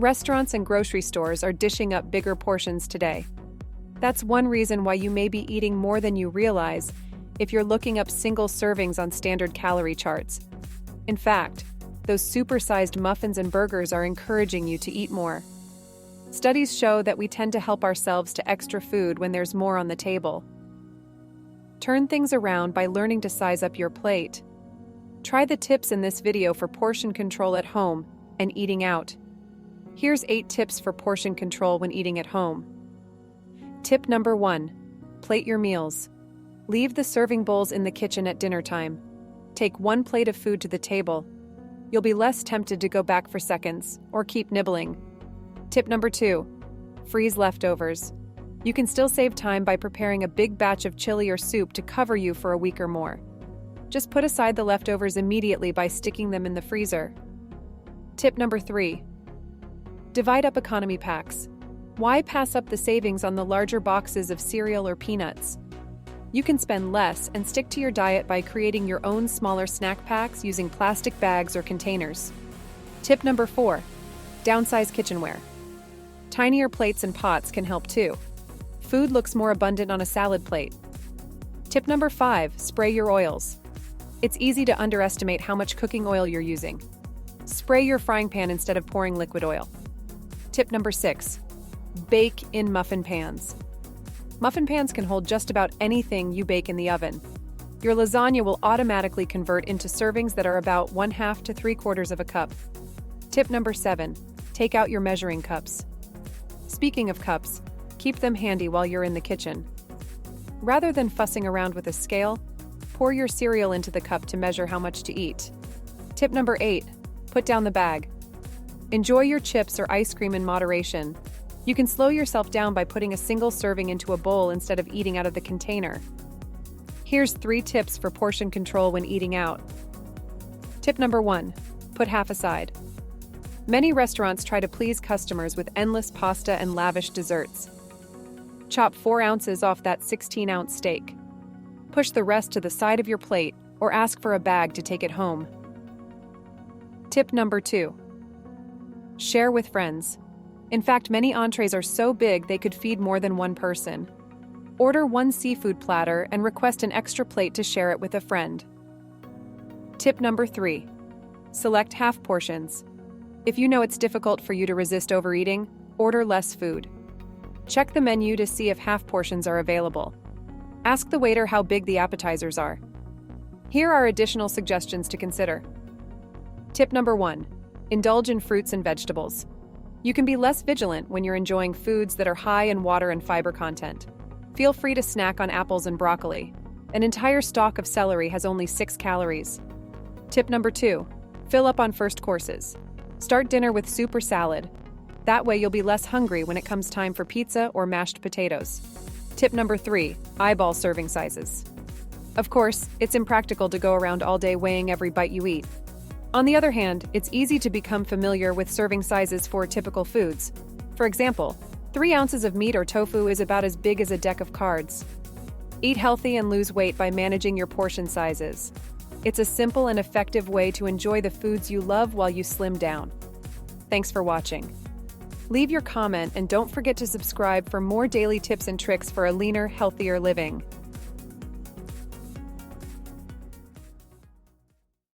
Restaurants and grocery stores are dishing up bigger portions today. That's one reason why you may be eating more than you realize if you're looking up single servings on standard calorie charts. In fact, those supersized muffins and burgers are encouraging you to eat more. Studies show that we tend to help ourselves to extra food when there's more on the table. Turn things around by learning to size up your plate. Try the tips in this video for portion control at home and eating out. Here's 8 tips for portion control when eating at home. Tip number 1. Plate your meals. Leave the serving bowls in the kitchen at dinner time. Take one plate of food to the table. You'll be less tempted to go back for seconds or keep nibbling. Tip number 2. Freeze leftovers. You can still save time by preparing a big batch of chili or soup to cover you for a week or more. Just put aside the leftovers immediately by sticking them in the freezer. Tip number 3. Divide up economy packs. Why pass up the savings on the larger boxes of cereal or peanuts? You can spend less and stick to your diet by creating your own smaller snack packs using plastic bags or containers. Tip number 4. Downsize kitchenware. Tinier plates and pots can help too. Food looks more abundant on a salad plate. Tip number 5. Spray your oils. It's easy to underestimate how much cooking oil you're using. Spray your frying pan instead of pouring liquid oil. Tip number 6. Bake in muffin pans. Muffin pans can hold just about anything you bake in the oven. Your lasagna will automatically convert into servings that are about 1/2 to 3/4 of a cup. Tip number 7. Take out your measuring cups. Speaking of cups, keep them handy while you're in the kitchen. Rather than fussing around with a scale, pour your cereal into the cup to measure how much to eat. Tip number 8. Put down the bag. Enjoy your chips or ice cream in moderation. You can slow yourself down by putting a single serving into a bowl instead of eating out of the container. Here's 3 tips for portion control when eating out. Tip number 1. Put half aside. Many restaurants try to please customers with endless pasta and lavish desserts. Chop 4 ounces off that 16-ounce steak. Push the rest to the side of your plate or ask for a bag to take it home. Tip number 2. Share with friends. In fact, many entrees are so big they could feed more than one person. Order one seafood platter and request an extra plate to share it with a friend. Tip number 3. Select half portions. If you know it's difficult for you to resist overeating, order less food. Check the menu to see if half portions are available. Ask the waiter how big the appetizers are. Here are additional suggestions to consider. Tip number 1. Indulge in fruits and vegetables. You can be less vigilant when you're enjoying foods that are high in water and fiber content. Feel free to snack on apples and broccoli. An entire stalk of celery has only 6 calories. Tip number 2. Fill up on first courses. Start dinner with soup or salad. That way you'll be less hungry when it comes time for pizza or mashed potatoes. Tip number 3. Eyeball serving sizes. Of course, it's impractical to go around all day weighing every bite you eat. On the other hand, it's easy to become familiar with serving sizes for typical foods. For example, 3 ounces of meat or tofu is about as big as a deck of cards. Eat healthy and lose weight by managing your portion sizes. It's a simple and effective way to enjoy the foods you love while you slim down. Thanks for watching. Leave your comment and don't forget to subscribe for more daily tips and tricks for a leaner, healthier living.